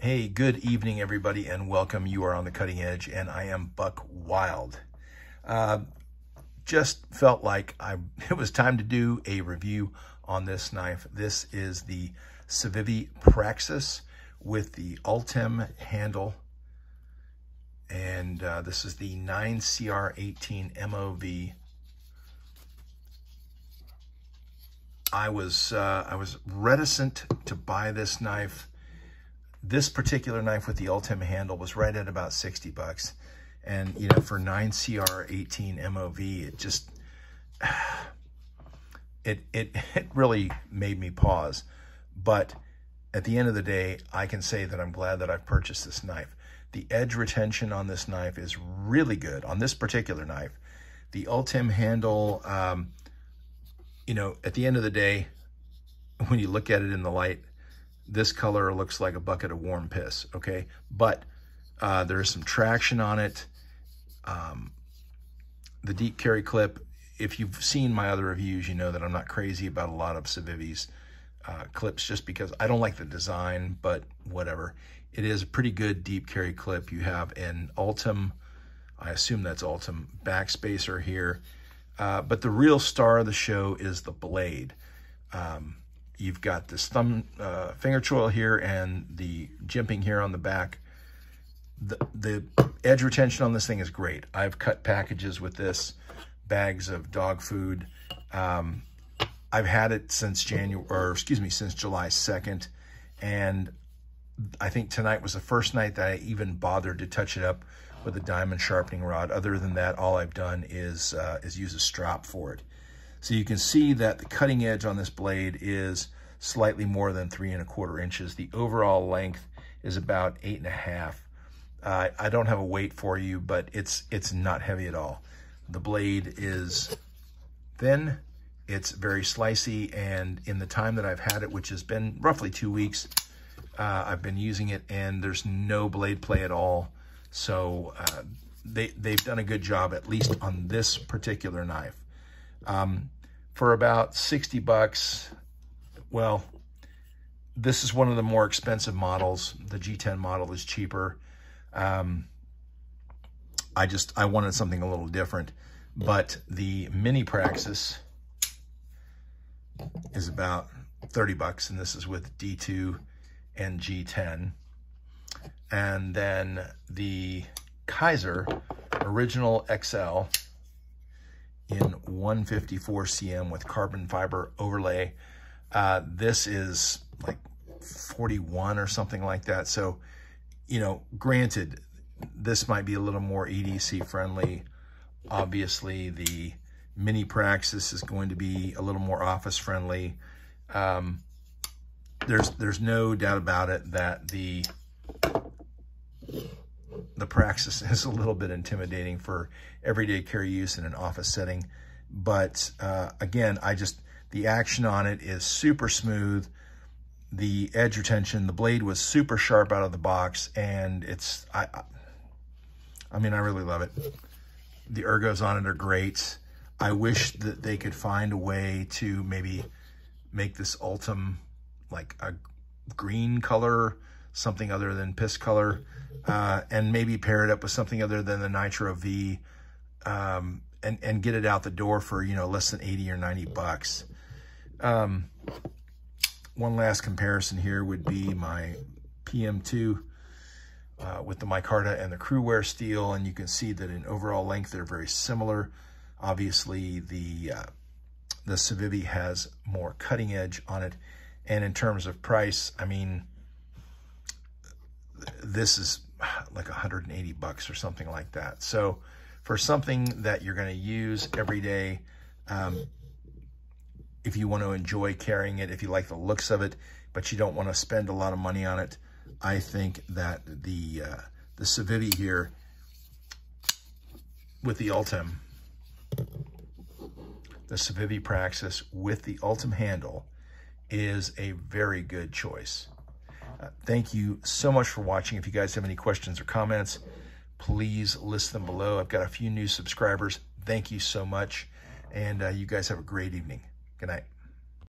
Hey, good evening, everybody, and welcome. You are on the cutting edge, and I am Buck Wild. Just felt like it was time to do a review on this knife. This is the Civivi Praxis with the Ultem handle, and this is the 9CR18 MOV. I was reticent to buy this knife. This particular knife with the Ultem handle was right at about 60 bucks. And, you know, for 9CR18 MOV, it just, it really made me pause. But at the end of the day, I can say that I'm glad that I've purchased this knife. The edge retention on this knife is really good on this particular knife. The Ultem handle, you know, at the end of the day, when you look at it in the light, this color looks like a bucket of warm piss, okay? But there is some traction on it. The deep carry clip, if you've seen my other reviews, you know that I'm not crazy about a lot of Civivi's clips just because I don't like the design, but whatever. It is a pretty good deep carry clip. You have an Ultem, I assume that's Ultem, backspacer here. But the real star of the show is the blade. You've got this thumb finger choil here and the jimping here on the back. The edge retention on this thing is great. I've cut packages with this, bags of dog food. I've had it since since July 2nd. And I think tonight was the first night that I even bothered to touch it up with a diamond sharpening rod. Other than that, all I've done is use a strop for it. So you can see that the cutting edge on this blade is slightly more than 3¼ inches. The overall length is about 8½. I don't have a weight for you, but it's not heavy at all. The blade is thin, it's very slicey, and in the time that I've had it, which has been roughly 2 weeks, I've been using it, and there's no blade play at all. So they've done a good job, at least on this particular knife. For about 60 bucks, well, this is one of the more expensive models. The G10 model is cheaper. I wanted something a little different, but the Mini Praxis is about 30 bucks, and this is with D2 and G10. And then the Kaiser Original XL in 154 cm with carbon fiber overlay. This is like 41 or something like that. So, you know, granted, this might be a little more EDC friendly. Obviously, the Mini Praxis is going to be a little more office friendly. There's no doubt about it that the Praxis is a little bit intimidating for everyday carry use in an office setting. But again, the action on it is super smooth. The edge retention, the blade was super sharp out of the box, and I mean, I really love it. The ergos on it are great. I wish that they could find a way to maybe make this Ultem like a green color, something other than piss color, and maybe pair it up with something other than the Nitro V, and get it out the door for, you know, less than 80 or 90 bucks. One last comparison here would be my PM2 with the micarta and the Crewwear steel, and you can see that in overall length they're very similar. Obviously, the Civivi has more cutting edge on it, and in terms of price, I mean, this is like 180 bucks or something like that. So for something that you're going to use every day, if you want to enjoy carrying it, if you like the looks of it, but you don't want to spend a lot of money on it, I think that the Civivi here with the Ultem, the Civivi Praxis with the Ultem handle, is a very good choice. Thank you so much for watching. If you guys have any questions or comments, please list them below. I've got a few new subscribers. Thank you so much. And you guys have a great evening. Good night.